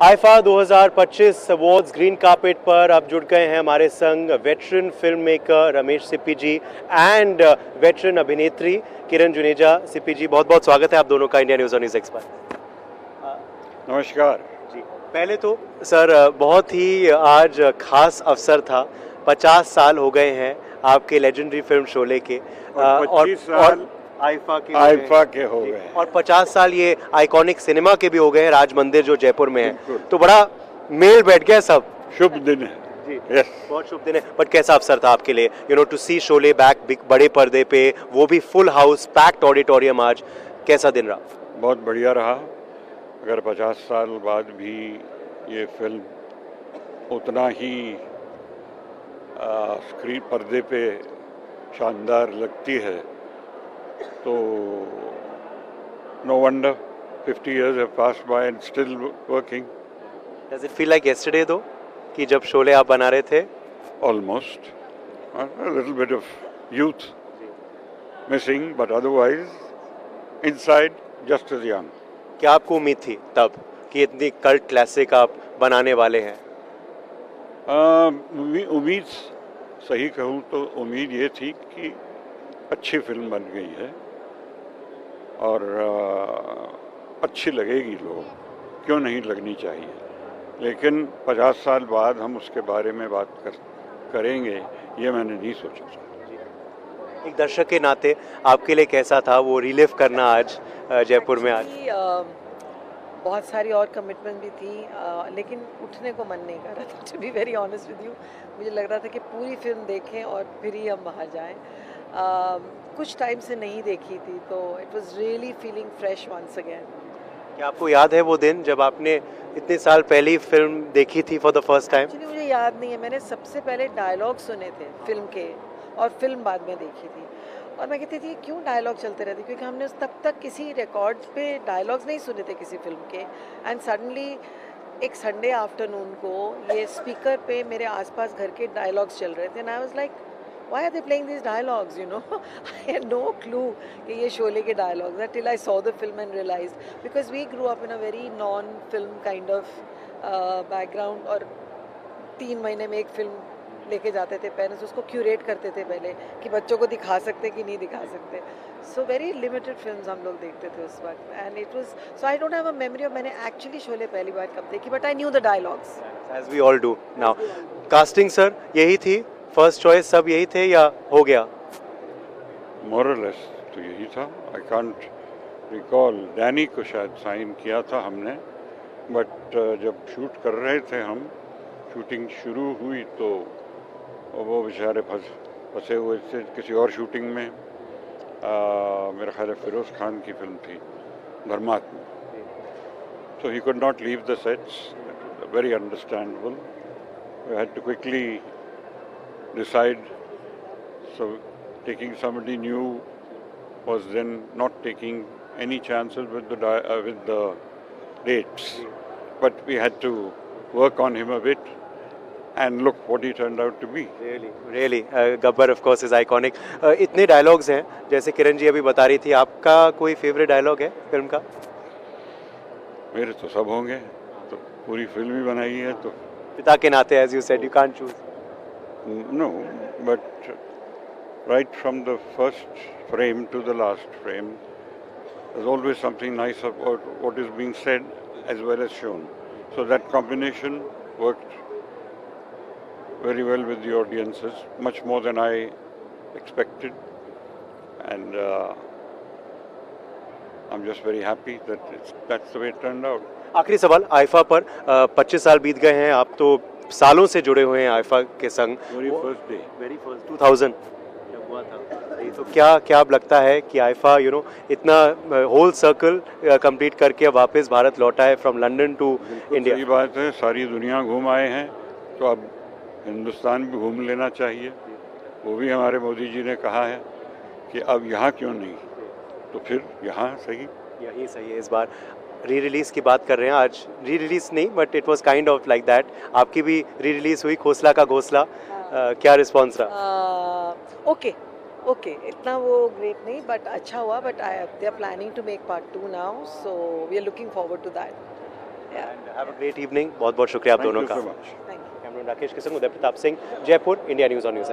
IIFA 2025 awards green carpet पर अब जुड़ गए हैं हमारे संग veteran film maker Ramesh Sippy ji and veteran अभिनेत्री किरण जुनेजा। सिप्पी जी, बहुत बहुत स्वागत है आप दोनों का इंडिया न्यूज़ और न्यूज़ एक्स पर। नमस्कार जी, पहले तो सर बहुत ही आज खास अवसर था। 50 साल हो गए हैं आपके लेजेंडरी फिल्म शोले के और 25 साल आईफा के हो गए हैं। और 50 साल ये आइकॉनिक सिनेमा के भी हो गए हैं, राज मंदिर जो जयपुर में है। बिल्कुल। तो बड़ा मेल बैठ गया सब। शुभ दिन है जी, यस बहुत शुभ दिन है। बट कैसा अवसर था आपके लिए, टू सी शोले बैक बड़े पर्दे पे, वो भी फुल हाउस पैक्ड ऑडिटोरियम, आज कैसा दिन रहा? बहुत बढ़िया रहा। अगर 50 साल बाद भी ये फिल्म उतना ही स्क्रीन पर्दे पे शानदार लगती है तो no wonder 50 years have passed by and still working. Does it feel like yesterday though, कि जब शोले आप बना रहे थे? Almost. A little bit of youth missing, but otherwise inside just as young. क्या आपको उम्मीद थी तब कि इतनी कल्ट क्लासिक आप बनाने वाले हैं? उम्मीद सही कहूँ तो उम्मीद ये थी कि अच्छी फिल्म बन गई है और अच्छी लगेगी, लोग क्यों नहीं लगनी चाहिए। लेकिन 50 साल बाद हम उसके बारे में बात करेंगे ये मैंने नहीं सोचा था। एक दर्शक के नाते आपके लिए कैसा था वो रिलीव करना आज जयपुर में? आज बहुत सारी और कमिटमेंट भी थी, लेकिन उठने को मन नहीं कर रहा था, to be very honest with you. मुझे लग रहा था कि पूरी फिल्म देखें और फिर ही हम बाहर जाएं। कुछ टाइम से नहीं देखी थी तो it was really feeling fresh once again. क्या आपको याद है वो दिन जब आपने इतने साल पहले फिल्म देखी थी for the first time? Actually मुझे याद नहीं है, मैंने सबसे पहले डायलॉग सुने थे फिल्म के और फिल्म बाद में देखी थी। और मैं कहती थी क्यों डायलॉग चलते रहते, क्योंकि हमने तब तक किसी रिकॉर्ड पे डायलॉग्स नहीं सुने थे किसी फिल्म के। एंड सडनली एक संडे आफ्टरनून को ये स्पीकर पे मेरे आसपास घर के डायलॉग्स चल रहे थे and I was like why are they playing these dialogues, I had no clue कि ये शोले के dialogues हैं till I saw the film and realized, because we grew up in a very non-film kind of background और 3 महीने में एक film लेके जाते थे पेरेंट्स, उसको क्यूरेट करते थे पहले कि बच्चों को दिखा सकते कि नहीं दिखा सकते। सो वेरी लिमिटेड फिल्म्स हम लोग देखते थे उस वक्त and it was so I don't have a memory of मैंने एक्चुअली शोले पहली बार कब देखी, but I knew the dialogues as we all do now. Casting sir यही थी, फर्स्ट चॉइस सब यही थे या हो गया? मोरलेस तो यही था। आई कांट रिकॉल, डैनी को शायद साइन किया था हमने, बट जब शूट कर रहे थे हम, शूटिंग शुरू हुई तो वो बेचारे फंसे हुए थे किसी और शूटिंग में। मेरा ख्याल है फिरोज खान की फिल्म थी धर्मात्मा, so he could not leave the sets. Very understandable. We had to quickly decide. So taking somebody new was then not taking any chances with the dates. But we had to work on him a bit, and look what he turned out to be. Really, Gabbar of course is iconic. इतने dialogues हैं, जैसे किरण जी अभी बता रही थी, आपका कोई favourite dialogue है फिल्म का? मेरे तो सब होंगे, तो पूरी फिल्म ही बनाई है तो। पिता के नाते as you said you can't choose. No, but right from the first frame to the last frame, there's always something nice about what is being said as well as shown. So that combination worked very well with the audiences, much more than I expected, and I'm just very happy that that's the way it turned out. आखिरी सवाल, IIFA पर 25 साल बीत गए हैं, आप तो सालों से जुड़े हुए हैं आईफा के संग। Very first day, 2000 जब हुआ था, तो क्या अब लगता है कि आईफा इतना होल सर्कल कंप्लीट करके अब वापस भारत लौटा है फ्रॉम लंदन टू इंडिया? सही बात है, सारी दुनिया घूम आए हैं तो अब हिंदुस्तान भी घूम लेना चाहिए। वो भी हमारे मोदी जी ने कहा है कि अब यहाँ क्यों नहीं, तो फिर यहाँ सही, यही सही है। इस बार री रिलीज की बात कर रहे हैं, आज री रिलीज नहीं but it was kind of like that, आपकी भी री रिलीज हुई खोसला का घोसला, क्या रिस्पॉन्स रहा? ओके, इतना वो ग्रेट नहीं बट अच्छा हुआ, but they are planning to make part 2 now, so we are looking forward to that. Have a great evening. बहुत बहुत शुक्रिया आप दोनों का। Thank you so much. Thank you. Cameraman Rakesh के संग Uday Pratap Singh, Jaipur, India news on news.